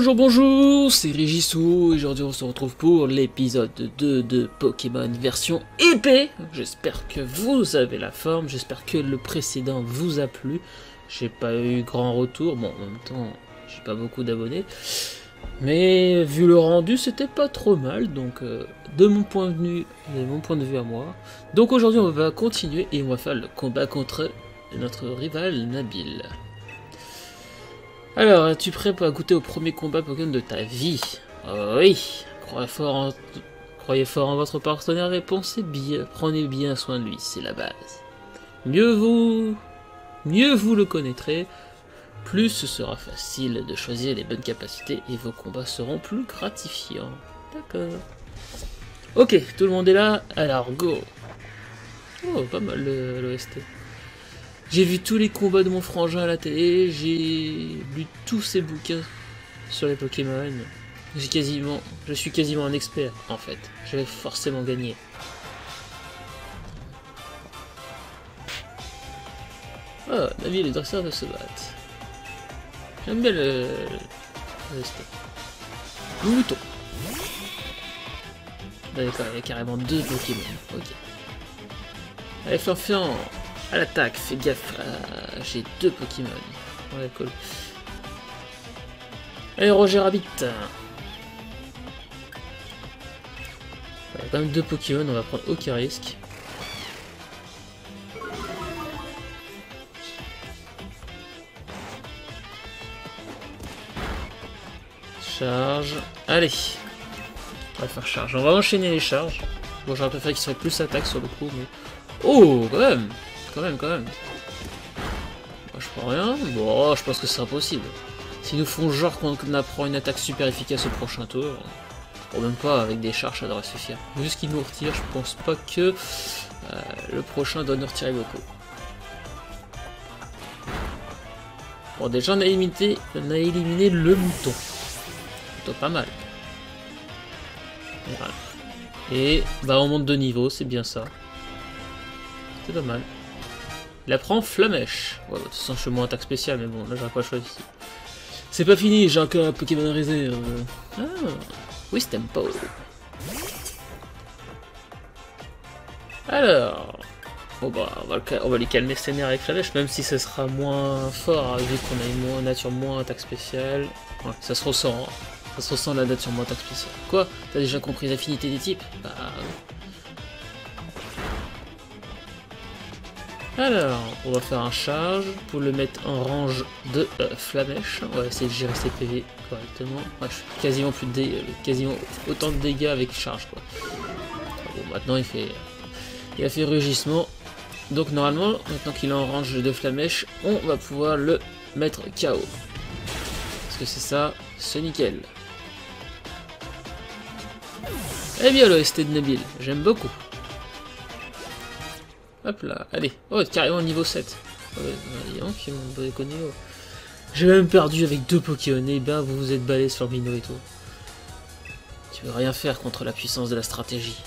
Bonjour, bonjour, c'est Régisou, et aujourd'hui on se retrouve pour l'épisode 2 de Pokémon version épée. J'espère que vous avez la forme, j'espère que le précédent vous a plu. J'ai pas eu grand retour, bon en même temps j'ai pas beaucoup d'abonnés. Mais vu le rendu c'était pas trop mal, donc de mon point de vue à moi. Donc aujourd'hui on va continuer et on va faire le combat contre notre rival Nabil. Alors, es-tu prêt pour goûter au premier combat Pokémon de ta vie? Oui. Croyez fort en votre partenaire et pensez bien, prenez bien soin de lui, c'est la base. Mieux vous le connaîtrez, plus ce sera facile de choisir les bonnes capacités et vos combats seront plus gratifiants. D'accord. Ok, tout le monde est là, alors go. Oh, pas mal l'OST. J'ai vu tous les combats de mon frangin à la télé, j'ai lu tous ses bouquins sur les Pokémon. Je suis quasiment un expert en fait. Je vais forcément gagner. Ah, Nabil et les dresseurs de se battre. J'aime bien le mouton. D'accord, il y a carrément deux Pokémon. Ok. Allez, Fanfian. À l'attaque, fais gaffe, j'ai deux Pokémon. Ouais, cool. Allez, Roger Rabbit. Il y a quand même deux Pokémon, on va prendre aucun risque. Charge. Allez. On va faire charge. On va enchaîner les charges. Bon, j'aurais préféré qu'il serait plus attaque sur le coup, mais... Oh, quand même. Quand même. Moi, je prends rien. Bon, je pense que c'est impossible. S'ils nous font genre qu'on apprend une attaque super efficace au prochain tour, ou même pas avec des charges, ça devrait suffire. Vu ce qu'ils nous retirent, je pense pas que le prochain doit nous retirer beaucoup. Bon, déjà on a éliminé le mouton. Plutôt pas mal. Voilà. Et bah on monte de niveau, c'est bien ça. C'est pas mal. Il apprend Flamèche. Ouais, de toute façon, je suis moins attaque spéciale, mais bon, là, j'aurais pas choisi. C'est pas fini, j'ai encore un Pokémon réserve. Ah, Wistempo. Alors, bon bah, on va lui calmer ses nerfs avec Flamèche, même si ce sera moins fort, vu qu'on a une nature moins attaque spéciale. Ouais, ça se ressent, hein. Ça se ressent la nature moins attaque spéciale. Quoi? T'as déjà compris les affinités des types? Bah, oui. Alors, on va faire un charge pour le mettre en range de Flamèche. On va essayer de gérer ses PV correctement. Ouais, je fais quasiment quasiment autant de dégâts avec charge quoi. Bon, maintenant il a fait rugissement. Donc normalement, maintenant qu'il est en range de Flamèche, on va pouvoir le mettre KO. Parce que c'est ça, c'est nickel. Eh bien l'OST de Nabil, j'aime beaucoup. Hop là, allez. Oh, carrément niveau 7. Ouais, j'ai même perdu avec deux Pokémon. Et ben, vous vous êtes balé sur Mino et tout. Tu veux rien faire contre la puissance de la stratégie.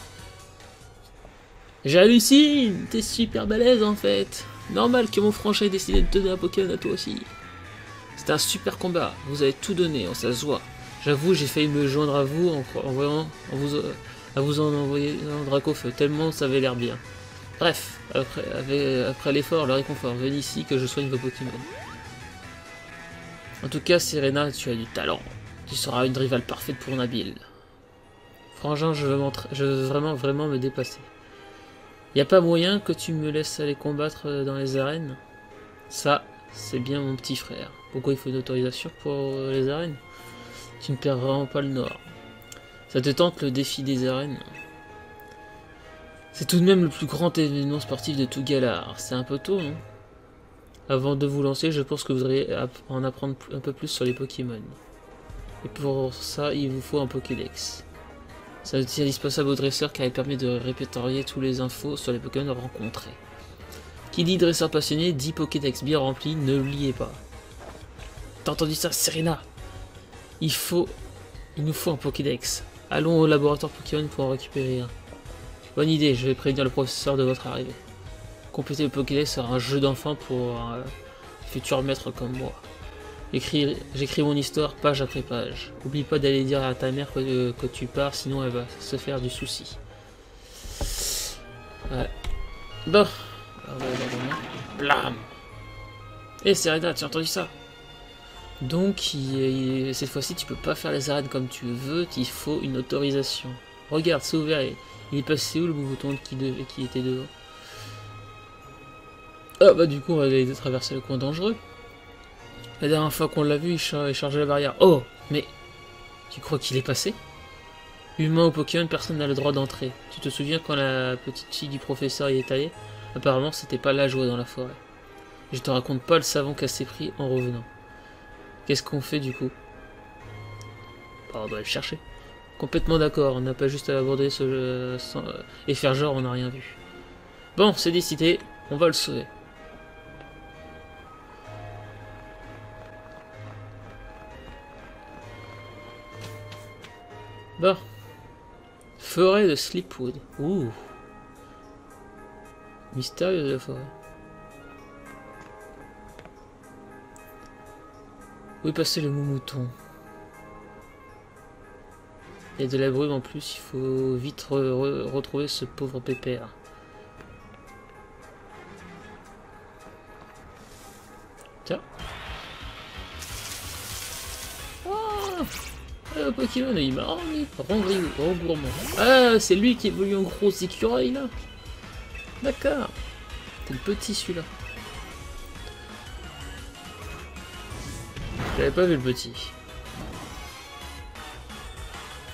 J'hallucine. T'es super balèze en fait. Normal que mon franchise ait décidé de te donner un Pokémon à toi aussi. C'était un super combat. Vous avez tout donné, ça se voit. J'avoue, j'ai failli me joindre à vous à vous en envoyer un Dracofeu, tellement ça avait l'air bien. Bref, après l'effort, le réconfort, venez ici que je soigne vos Pokémon. En tout cas, Serena, tu as du talent. Tu seras une rivale parfaite pour Nabil. Frangin, je veux vraiment me dépasser. Y a pas moyen que tu me laisses aller combattre dans les arènes? Ça, c'est bien mon petit frère. Pourquoi il faut une autorisation pour les arènes? Tu ne perds vraiment pas le nord. Ça te tente le défi des arènes? C'est tout de même le plus grand événement sportif de tout Galar. C'est un peu tôt, non? Avant de vous lancer, je pense que vous devriez en apprendre un peu plus sur les Pokémon. Et pour ça, il vous faut un Pokédex. C'est un outil indispensable au dresseur car il permet de répertorier tous les infos sur les Pokémon rencontrés. Qui dit dresseur passionné, dit Pokédex bien rempli, ne l'oubliez pas. T'as entendu ça, Serena? Il nous faut un Pokédex. Allons au laboratoire Pokémon pour en récupérer un. Bonne idée, je vais prévenir le professeur de votre arrivée. Compléter le Pokédex sera un jeu d'enfant pour un futur maître comme moi. J'écris mon histoire page après page. Oublie pas d'aller dire à ta mère que tu pars, sinon elle va se faire du souci. Ouais. Bon. Blam. Eh Serena, tu as entendu ça? Donc, cette fois-ci, tu peux pas faire les arènes comme tu veux, il faut une autorisation. Regarde, c'est ouvert. Il est passé où le mouton qui était devant? Ah bah du coup, on va aller traverser le coin dangereux. La dernière fois qu'on l'a vu, il chargeait la barrière. Oh, mais tu crois qu'il est passé? Humain ou Pokémon, personne n'a le droit d'entrer. Tu te souviens quand la petite fille du professeur y est allée? Apparemment, c'était pas la joie dans la forêt. Je te raconte pas le savon qu'elle s'est pris en revenant. Qu'est-ce qu'on fait du coup? Bah, on doit le chercher. Complètement d'accord, on n'a pas juste à aborder ce jeu et faire genre on n'a rien vu. Bon, c'est décidé, on va le sauver. Bon. Forêt de Sleepwood. Ouh. Mystérieuse la forêt. Où est passé le mouton? Il y a de la brume en plus, il faut vite retrouver ce pauvre pépère. Tiens. Oh, le Pokémon, il m'a rendu. Gourmand. Ah, c'est lui qui est venu en gros écureuil là. D'accord. C'est le petit celui-là. J'avais pas vu le petit.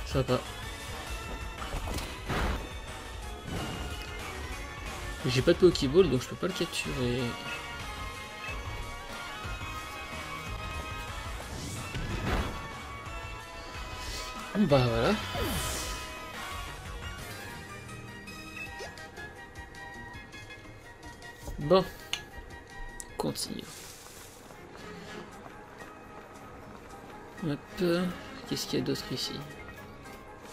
Sympa. J'ai pas de Pokéball donc je peux pas le capturer. Bah voilà. Bon. Continue. Hop. Qu'est-ce qu'il y a d'autre ici?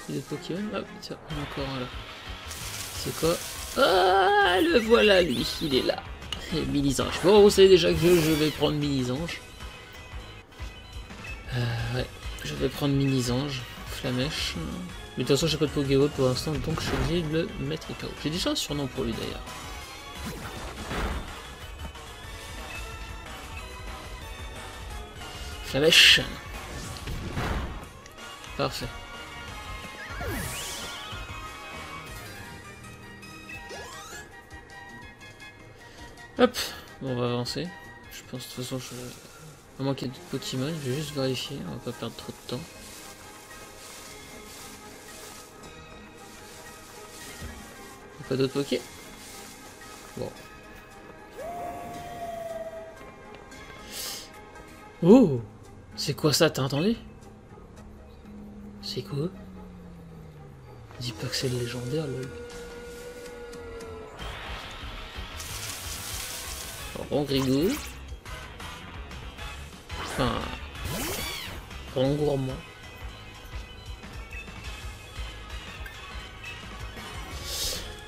Il y a des Pokémon? Ah tiens, encore un là. C'est quoi? Ah, le voilà lui, il est là. Mini-ange. Bon, vous savez déjà que je vais prendre Mini-ange. Ouais, je vais prendre Mini-ange. Flamèche. Mais de toute façon, j'ai pas de Pokéball pour l'instant, donc je suis obligé de le mettre KO. J'ai déjà un surnom pour lui d'ailleurs. Flamèche. Parfait. Hop, bon, on va avancer. Je pense de toute façon, à moins qu'il y ait d'autres Pokémon, je vais juste vérifier, on va pas perdre trop de temps. Pas d'autres Poké? Bon. Oh! C'est quoi ça, t'as entendu? C'est quoi? Dis pas que c'est le légendaire, lol. Rongrigou. Enfin... Rongourmand.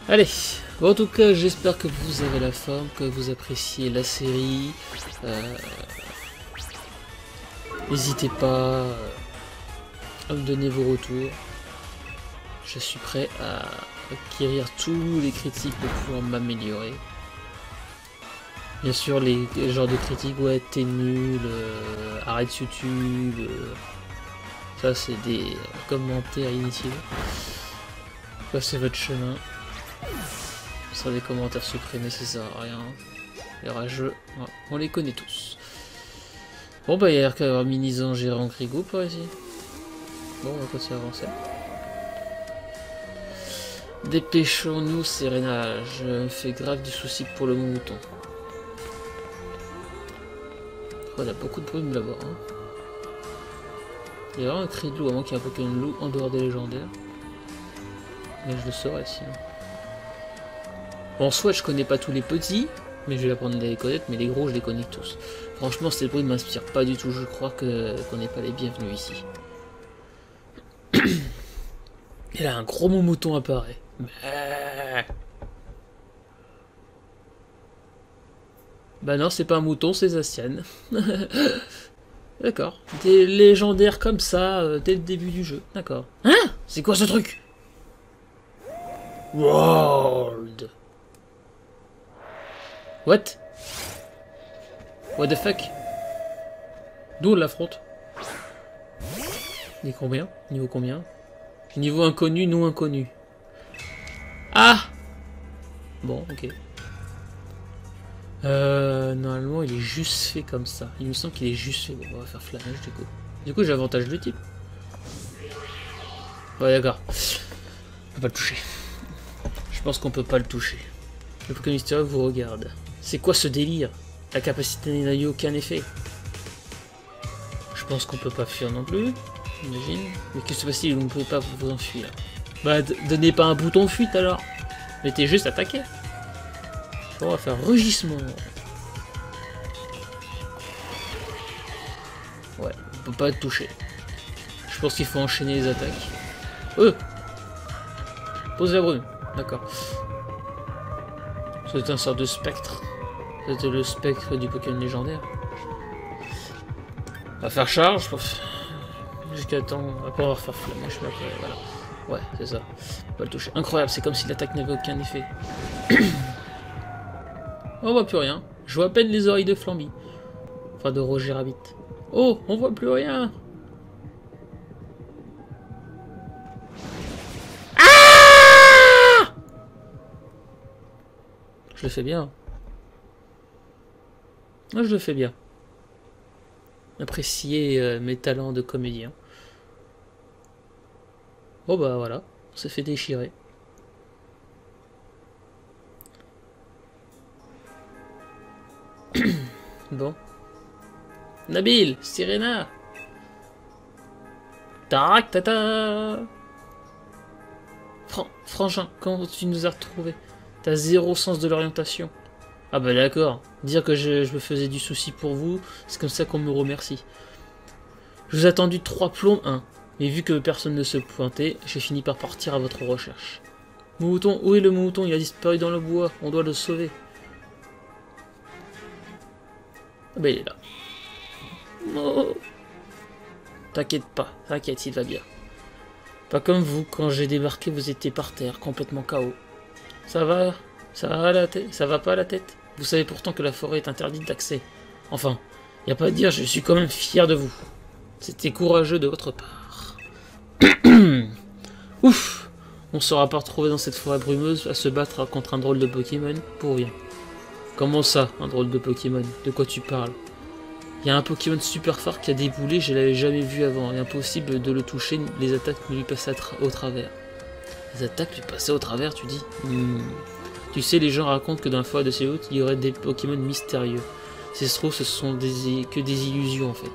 Allez, bon, en tout cas, j'espère que vous avez la forme, que vous appréciez la série. N'hésitez pas à me donner vos retours. Je suis prêt à acquérir tous les critiques pour pouvoir m'améliorer. Bien sûr, les genres de critiques, ouais, t'es nul, arrête YouTube. Ça, c'est des commentaires inutiles. Passez votre chemin. Ce sera des commentaires supprimés, ça sert à rien. Les rageux, ouais, on les connaît tous. Bon, bah, il y a l'air qu'à avoir Mini-ange et Rongrigou par ici. Bon, on va continuer à avancer. Dépêchons-nous, Serena. Je me fais grave du souci pour le mouton. Oh, il a beaucoup de brume là-bas. Hein. Il y a vraiment un cri de loup, à moins qu'il y ait un Pokémon loup en dehors des légendaires. Mais je le saurais sinon. Bon, en soit, je connais pas tous les petits, mais je vais apprendre à les connaître, mais les gros, je les connais tous. Franchement, cette bruit ne m'inspire pas du tout, je crois qu'on n'est pas les bienvenus ici. Et là, un gros mouton apparaît. Bah non, c'est pas un mouton, c'est Zacian. D'accord. Des légendaires comme ça, dès le début du jeu. D'accord. Hein? C'est quoi ce truc? World. What? What the fuck? D'où on l'affronte? Niveau combien? Niveau combien? Niveau inconnu, non inconnu. Ah! Bon, ok. Normalement, il est juste fait comme ça. Il me semble qu'il est juste fait. Bon, on va faire flanage du coup. Du coup, j'ai avantage de type. Ouais, d'accord. On peut pas le toucher. Je pense qu'on peut pas le toucher. Le Pokémon mystérieux vous regarde. C'est quoi ce délire? La capacité n'a eu aucun effet. Je pense qu'on peut pas fuir non plus. J'imagine. Mais qu'est-ce qui se passe si vous ne pouvez pas vous enfuir? Bah, donnez pas un bouton fuite alors. Mettez juste attaquer. On va faire rugissement. Ouais, on peut pas te toucher. Je pense qu'il faut enchaîner les attaques. Pose la brume. D'accord. C'est un sort de spectre. C'était le spectre du Pokémon légendaire. On va faire charge. Jusqu'à temps. Après, on va refaire flamèche. Après, voilà. Ouais, c'est ça. On va pas le toucher. Incroyable, c'est comme si l'attaque n'avait aucun effet. On voit plus rien. Je vois à peine les oreilles de Flamby. Enfin, de Roger Rabbit. Oh, on voit plus rien. Ah! Je le fais bien. Ah, je le fais bien. Appréciez mes talents de comédien. Oh bah voilà, on s'est fait déchirer. Bon. Nabil, Sirena. Tac, tata. Frangin, comment tu nous as retrouvés? T'as zéro sens de l'orientation. Ah bah d'accord. Dire que je me faisais du souci pour vous, c'est comme ça qu'on me remercie. Je vous ai attendu 3 plombs 1. Mais vu que personne ne se pointait, j'ai fini par partir à votre recherche. Mouton, où est le mouton? Il a disparu dans le bois, on doit le sauver. Ah bah il est là. Oh. T'inquiète pas, t'inquiète, il va bien. Pas comme vous, quand j'ai débarqué, vous étiez par terre, complètement KO. Ça va? Ça va la tête? Ça va pas la tête? Vous savez pourtant que la forêt est interdite d'accès. Enfin, y a pas à dire, je suis quand même fier de vous. C'était courageux de votre part. Ouf! On sera pas retrouvé dans cette forêt brumeuse à se battre contre un drôle de Pokémon pour rien. Comment ça, un drôle de Pokémon? De quoi tu parles? Il y a un Pokémon super fort qui a déboulé, je l'avais jamais vu avant, et impossible de le toucher, les attaques lui passaient au travers. Les attaques lui passaient au travers, tu dis? Tu sais, les gens racontent que dans la forêt de Séoul, il y aurait des Pokémon mystérieux. Si ça se trouve, ce sont que des illusions en fait.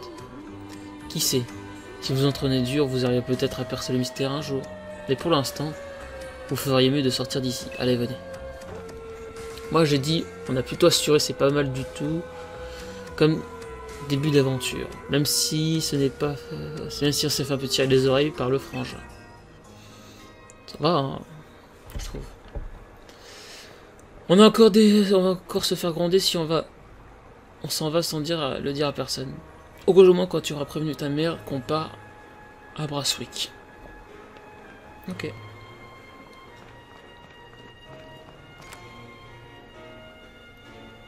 Qui sait? Si vous entraînez dur, vous arrivez peut-être à percer le mystère un jour. Mais pour l'instant, vous feriez mieux de sortir d'ici. Allez, venez. Moi j'ai dit, on a plutôt assuré, c'est pas mal du tout. Comme début d'aventure. Même si ce n'est pas... même si on s'est fait un peu tirer les oreilles par le frangin. Ça va, hein, je trouve. On va encore se faire gronder si on va... On s'en va sans le dire à personne. Au moment quand tu auras prévenu ta mère qu'on part à Brasswick. Ok.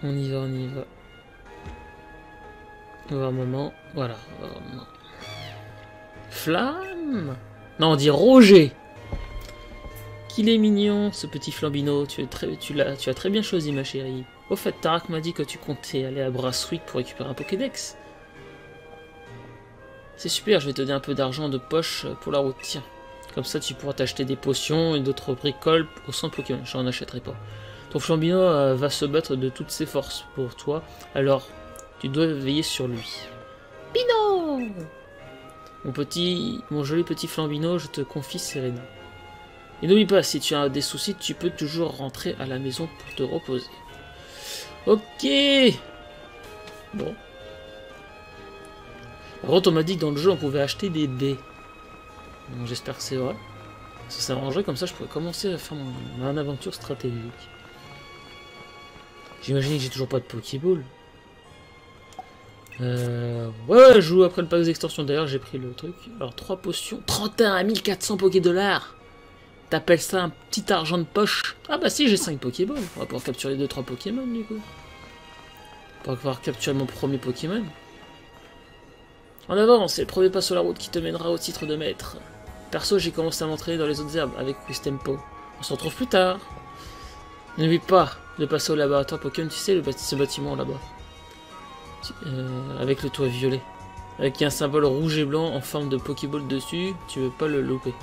On y va, on y va. On va voir maman. Voilà. On va voir maman. Flamme? Non, on dit Roger. Qu'il est mignon, ce petit Flambino. Tu as très bien choisi, ma chérie. Au fait, Tarak m'a dit que tu comptais aller à Brasswick pour récupérer un Pokédex. C'est super, je vais te donner un peu d'argent de poche pour la route. Tiens. Comme ça, tu pourras t'acheter des potions et d'autres bricoles au centre Pokémon. Je n'en achèterai pas. Ton Flambino va se battre de toutes ses forces pour toi. Alors, tu dois veiller sur lui. Pino! Mon joli petit Flambino, je te confie Serena. Et n'oublie pas, si tu as des soucis, tu peux toujours rentrer à la maison pour te reposer. Ok! Bon. Par contre, on m'a dit que dans le jeu, on pouvait acheter des baies. J'espère que c'est vrai. Ça m'arrangerait, comme ça je pourrais commencer à faire mon aventure stratégique. J'imagine que j'ai toujours pas de Pokéball. Ouais, je joue après le pack d'extension. D'ailleurs, j'ai pris le truc. Alors, 3 potions. 31 à 1400 Poké-Dollars. T'appelles ça un petit argent de poche? Ah bah si, j'ai 5 Pokéballs. On va pouvoir capturer 2-3 Pokémon, du coup. Pour pouvoir capturer mon premier Pokémon. En avant, c'est le premier pas sur la route qui te mènera au titre de maître. Perso, j'ai commencé à m'entraîner dans les autres herbes avec Wistempo. On se retrouve plus tard. N'oublie pas de passer au laboratoire Pokémon, tu sais, ce bâtiment là-bas. Avec le toit violet. Avec un symbole rouge et blanc en forme de Pokéball dessus, tu veux pas le louper.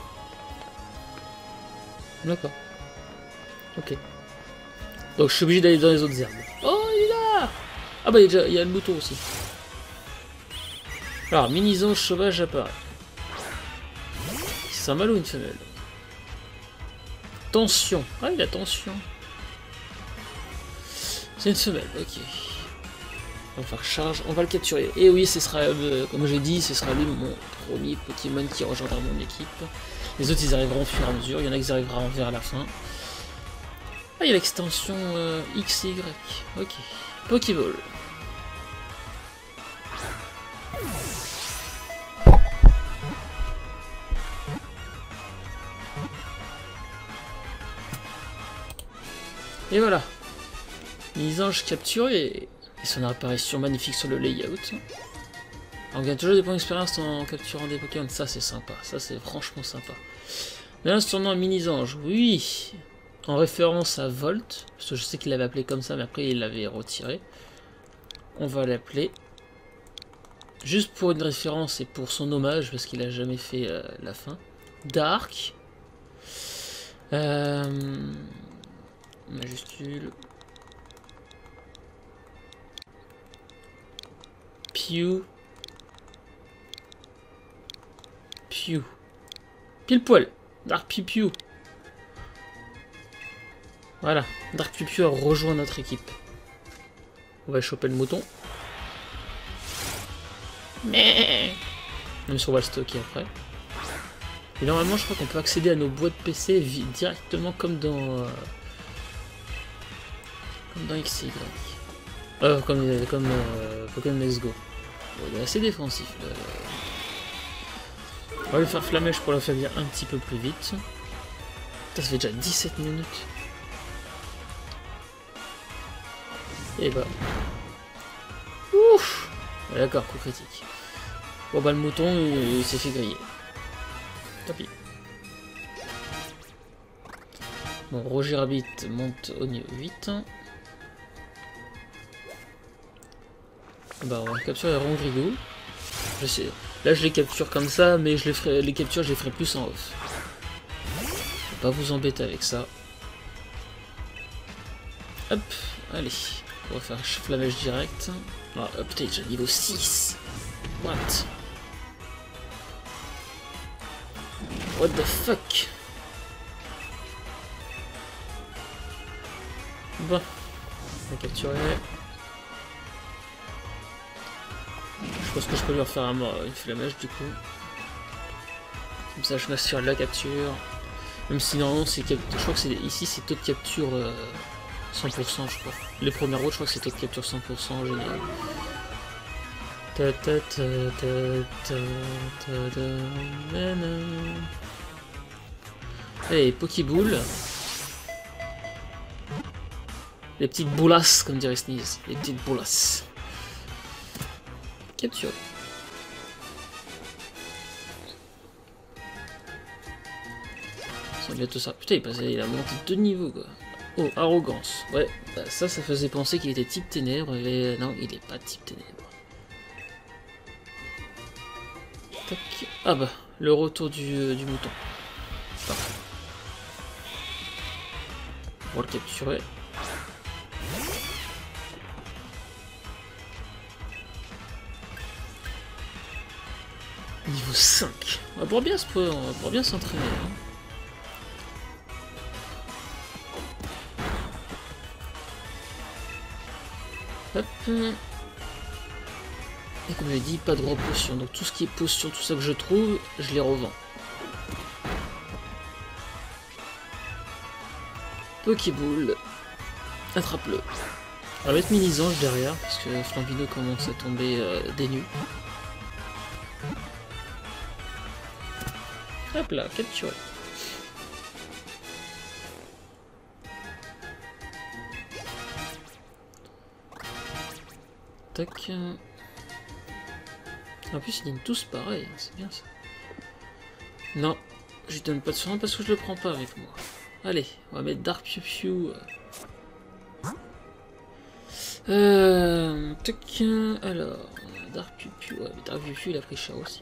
D'accord. Ok. Donc je suis obligé d'aller dans les autres herbes. Oh, il est là! Ah bah il y a le mouton aussi. Alors, mini-ange sauvage apparaît. C'est un mâle ou une femelle? Tension. Ah, il a tension. C'est une femelle, ok. On va faire charge, on va le capturer. Et oui, ce sera, comme j'ai dit, ce sera lui mon premier Pokémon qui rejoindra mon équipe. Les autres, ils arriveront au fur et à mesure. Il y en a qui arriveront vers la fin. Ah, il y a l'extension XY. Ok. Pokéball. Et voilà. Misange capturé. Et son apparition magnifique sur le layout. On gagne toujours des points d'expérience en capturant des Pokémon. Ça, c'est sympa. Ça, c'est franchement sympa. Mais là, son nom est Mini-Ange. Oui. En référence à Volt. Parce que je sais qu'il l'avait appelé comme ça, mais après, il l'avait retiré. On va l'appeler. Juste pour une référence et pour son hommage, parce qu'il a jamais fait la fin. Dark. Majuscule. Pew. Pew. Pile poil. Dark Pew Pew. Voilà. Dark Pew Pew a rejoint notre équipe. On va choper le mouton. Mais même si on va le stocker après. Et normalement, je crois qu'on peut accéder à nos boîtes PC directement comme dans XY. Comme Pokémon Let's Go. Bon, il est assez défensif. On va lui faire flamèche pour l'affaiblir un petit peu plus vite. Ça fait déjà 17 minutes. Et bah. Ouf! D'accord, coup critique. Bon bah le mouton il s'est fait griller. Tant pis. Bon, Roger Rabbit monte au niveau 8. Bah on va capturer Rongrigou. Là je les capture comme ça, mais les captures je les ferai plus en off. Je vais pas vous embêter avec ça. Hop, allez. On va faire flamèche direct. Ah, putain, déjà niveau 6. What the fuck? Bon, on va capturer. Je pense que je peux lui refaire une flamèche du coup. Comme ça je m'assure de la capture. Même si normalement c'est je crois que c'est ici c'est taux de capture 100% je crois. Les premières routes je crois que c'est taux de capture 100% en général. Allez, Pokéball. Les petites boulasses, comme dirait Sneeze. Les petites boulasses. Capture. C'est bientôt ça. Putain, il a monté 2 niveaux quoi. Oh, arrogance. Ouais, bah, ça faisait penser qu'il était type ténèbres, mais non, il est pas type ténèbres. Tac. Ah bah, le retour du mouton. Parfait. On va le capturer. Niveau 5. On va pouvoir bien s'entraîner. Hein. Hop. Et comme je l'ai dit, pas de potion. Donc tout ce qui est potion, tout ça que je trouve, je les revends. Pokéball. Attrape-le. On va mettre Mini-Ange derrière, parce que Flambino commence à tomber des nues. Hop là, capturé. Tac. En plus, ils donnent tous pareil, hein, c'est bien ça. Non, je lui donne pas de surnom parce que je le prends pas avec moi. Allez, on va mettre Dark Piu Piu. Tac. Alors, Dark Piu Piu. Ouais, mais Dark Piu Piu, il a pris cher aussi.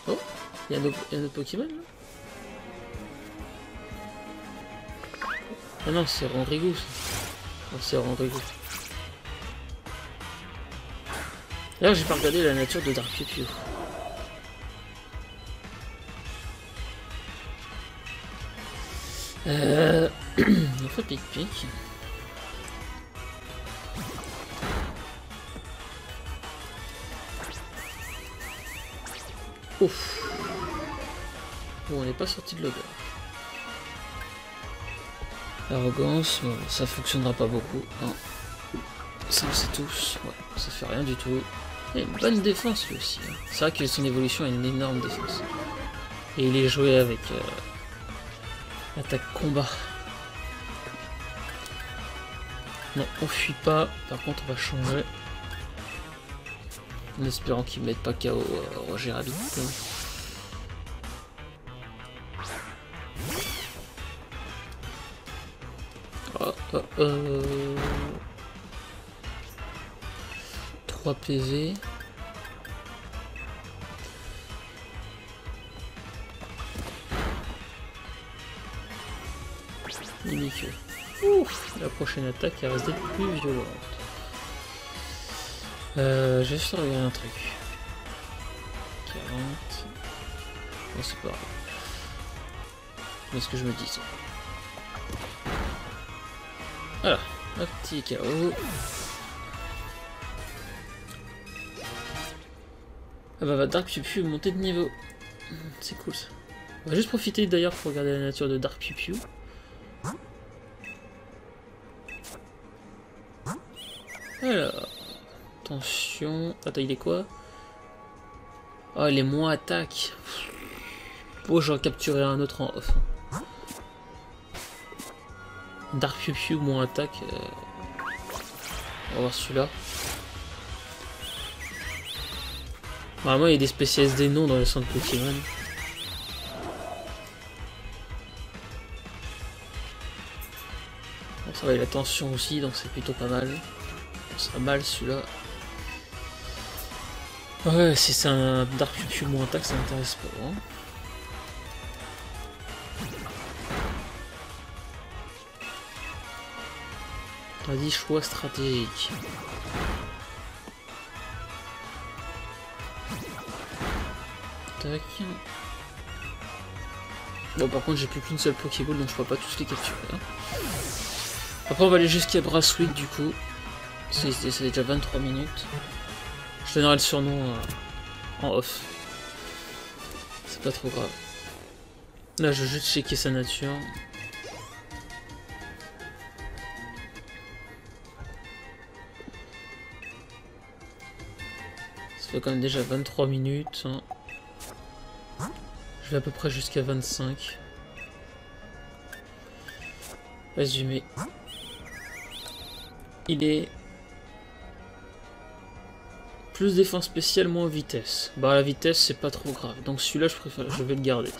Oh, il y a un autre Pokémon là. Ah non, c'est Rondrigo. Oh, c'est Rondrigo. D'ailleurs, j'ai pas regardé la nature de Dark Piu Piu. On fait pic-pic. Ouf. Bon, on n'est pas sorti de l'odeur. Arrogance, bon, ça fonctionnera pas beaucoup. Non. Ça on sait tous. Ouais, ça fait rien du tout. Il a une bonne défense lui aussi. Hein. C'est vrai que son évolution a une énorme défense. Et il est joué avec attaque combat. Non, on fuit pas. Par contre, on va changer. En espérant qu'il ne mette pas KO Roger Rabbit. Oh, oh, oh. 3 PV. Limite. Ouf, la prochaine attaque elle reste d'être plus violente. Je vais juste regarder un truc. 40. Bon, c'est pas grave. Mais ce que je me dis. Voilà, un petit KO. Ah bah, Dark Piu Piu monter de niveau. C'est cool ça. On va juste profiter d'ailleurs pour regarder la nature de Dark Piu Piu. Alors, attention. Attends, il est quoi? Oh, il est moins attaque. Oh, j'en capturerai un autre en off. Dark Piu Piu moins attaque. On va voir celui-là. Normalement, il y a des spécialistes des noms dans le centre Pokémon. Bon, ça va, il a tension aussi, donc c'est plutôt pas mal. Ça sera mal celui-là. Ouais, si c'est un Dark Piu Piu moins attaque, ça m'intéresse pas. Hein. On a dit choix stratégique. Tac. Bon, par contre, j'ai plus qu'une seule Pokéball, donc je pourrais pas tous les capturer. Hein. Après, on va aller jusqu'à Brasswick du coup. C'est déjà 23 minutes. Je donnerai le surnom en off. C'est pas trop grave. Là, je vais juste checker sa nature. Ça fait quand même déjà 23 minutes. Hein. Je vais à peu près jusqu'à 25. Résumé. Il est plus défense spéciale, moins vitesse. Bah la vitesse c'est pas trop grave. Donc celui-là je vais le garder.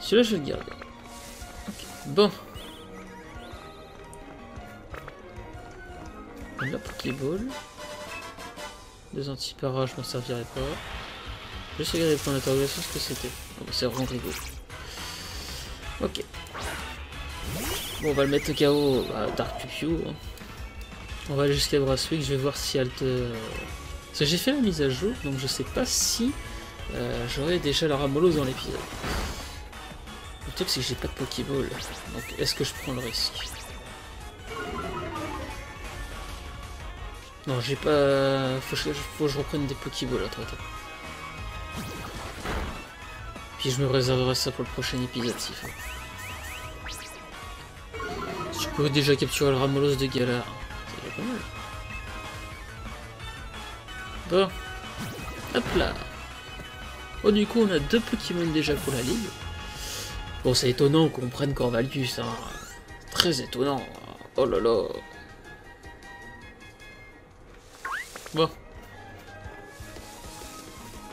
Celui-là je vais le garder. Okay. Bon. La Pokéball. 2 anti-para, je m'en servirai pas. Juste regarder le point d'interrogation ce que c'était. Oh, c'est Rondrigo. Ok. Bon, on va le mettre KO à Dark Piu Piu. Hein. On va aller jusqu'à Brasswick, je vais voir si elle te... Parce que j'ai fait la mise à jour, donc je sais pas si j'aurai déjà la Ramolose dans l'épisode. Le truc c'est que j'ai pas de Pokéball, donc est-ce que je prends le risque? Non, j'ai pas... Faut que je reprenne des Pokéballs à 3 temps. Puis je me réserverai ça pour le prochain épisode, s'il faut. Je peux déjà capturer le Ramolos de Galar. C'est déjà pas mal. Bon. Hop là. Oh, du coup, on a 2 Pokémon déjà pour la ligue. Bon, c'est étonnant qu'on prenne Corvalus, hein. Très étonnant. Oh là là. Bon.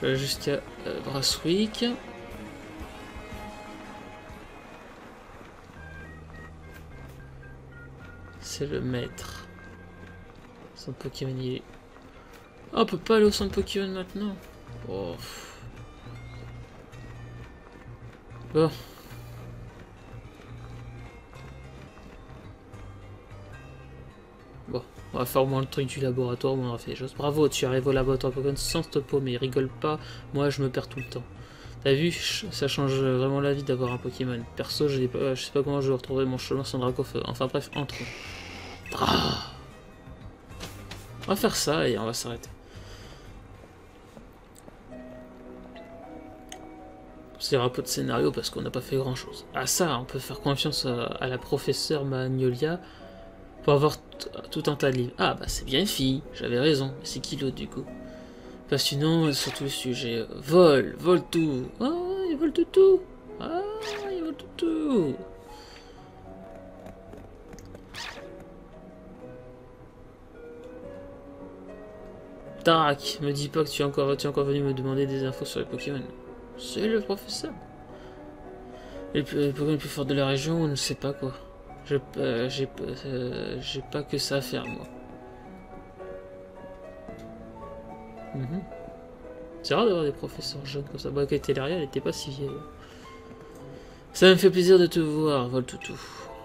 Jusqu'à Brasswick. C'est le maître. Son Pokémon il est... Oh, on peut pas aller au centre Pokémon maintenant. Oh. Bon. Bon, on va faire au moins le truc du laboratoire où on aura fait les choses. Bravo, tu arrives au laboratoire Pokémon sans stopper, mais rigole pas, moi je me perds tout le temps. T'as vu, ça change vraiment la vie d'avoir un Pokémon. Perso, je sais pas comment je vais retrouver mon chemin sans Dracofeu. Enfin bref, entrons. Ah, on va faire ça et on va s'arrêter. C'est un peu de scénario parce qu'on n'a pas fait grand chose. Ah ça, on peut faire confiance à la professeure Magnolia pour avoir tout un tas de livres. Ah bah c'est bien une fille, j'avais raison. C'est qui l'autre du coup? Passionnant sur tous les sujets. Vole tout. Ah, il vole tout. Ah, il vole tout. Tarak, me dis pas que tu es encore venu me demander des infos sur les Pokémon. C'est le professeur. Les Pokémon les plus forts de la région, on ne sait pas quoi. J'ai pas que ça à faire, moi. C'est rare d'avoir des professeurs jeunes comme ça. Bah, quand Teleria, elle était pas si vieille. Ça me fait plaisir de te voir, Voltoutou.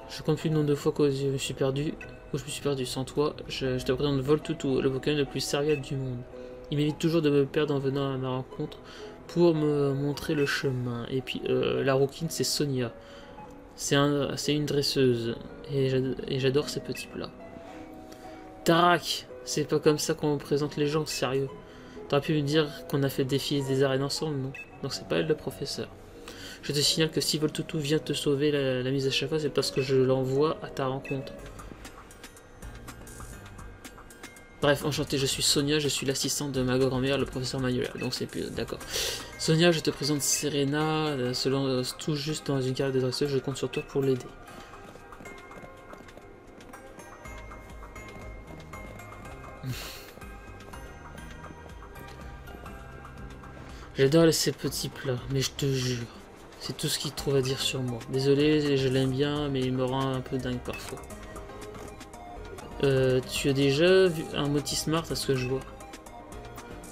Je compte plus le nombre de fois que je me suis perdu. Sans toi, je te présente Voltoutou, le Pokémon le plus serviable du monde. Il m'évite toujours de me perdre en venant à ma rencontre pour me montrer le chemin. Et puis, la rouquine, c'est Sonia. C'est une dresseuse. Et j'adore ces petits plats. Tarak, c'est pas comme ça qu'on présente les gens, sérieux. T'aurais pu me dire qu'on a fait défier des arènes ensemble, non? Donc c'est pas elle le professeur. Je te signale que si Voltoutou vient te sauver la mise à chaque fois, c'est parce que je l'envoie à ta rencontre. Bref, enchanté, je suis Sonia, je suis l'assistante de ma grand-mère, le professeur Magnolia. Donc c'est plus... D'accord. Sonia, je te présente Serena, selon tout juste dans une carrière de dresseuse, je compte sur toi pour l'aider. J'adore ces petits plats, mais je te jure, c'est tout ce qu'il trouve à dire sur moi. Désolé, je l'aime bien, mais il me rend un peu dingue parfois. Tu as déjà vu un Motismart à ce que je vois?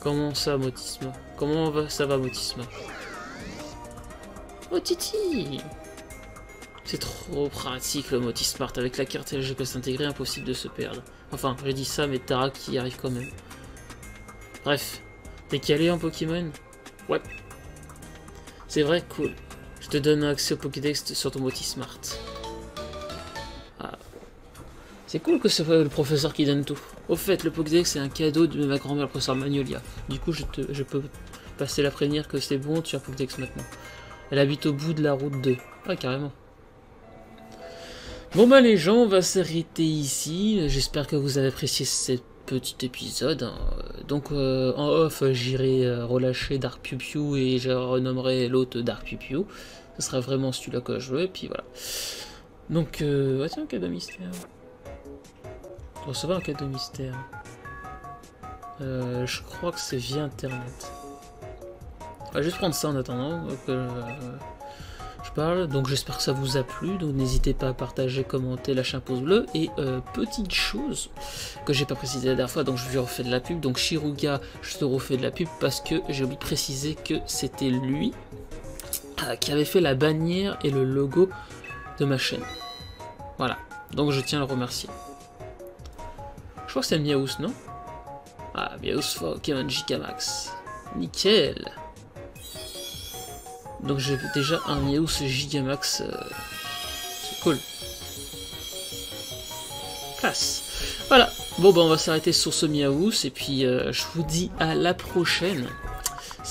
Comment ça, Motismart? Ça va, Motismart? Oh, Titi! C'est trop pratique le Motismart. Avec la carte et le GPS intégré, impossible de se perdre. Enfin, j'ai dit ça, mais Tarak qui y arrive quand même. Bref, t'es calé en Pokémon? Ouais. C'est vrai, cool. Je te donne accès au Pokédex sur ton Motismart. Ah. C'est cool que ce soit le professeur qui donne tout. Au fait, le Pokédex c'est un cadeau de ma grand-mère, le professeur Magnolia. Du coup, je peux passer la prévenir que c'est bon, tu as un Pokédex maintenant. Elle habite au bout de la route 2. Ah, carrément. Bon bah les gens, on va s'arrêter ici. J'espère que vous avez apprécié cette petit épisode. Donc en off, j'irai relâcher Dark Piu et je renommerai l'autre Dark Piu. Ce sera vraiment celui-là que je veux, et puis voilà. Donc, tiens, un cadeau mystère. On va recevoir un cadeau mystère. Je crois que c'est via internet. On va juste prendre ça en attendant que je parle. Donc j'espère que ça vous a plu. Donc n'hésitez pas à partager, commenter, lâcher un pouce bleu. Et petite chose que j'ai pas précisé la dernière fois, donc je lui refais de la pub. Donc Shiruga, je te refais de la pub parce que j'ai oublié de préciser que c'était lui qui avait fait la bannière et le logo de ma chaîne. Voilà. Donc je tiens à le remercier. Je crois que c'est Miaus, non? Ah, Miaus Pokémon Gigamax. Nickel. Donc j'ai déjà un Miaus Gigamax. C'est cool. Classe. Voilà. Bon, bah on va s'arrêter sur ce Miaus. Et puis je vous dis à la prochaine.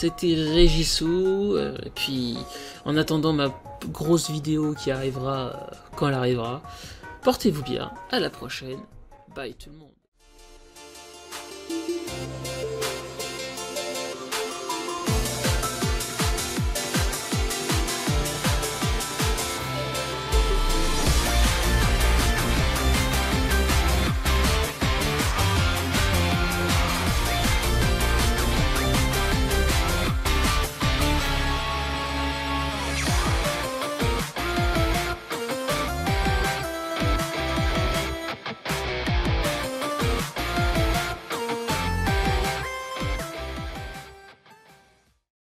c'était Régissou, et puis en attendant ma grosse vidéo qui arrivera quand elle arrivera, portez-vous bien, à la prochaine, bye tout le monde.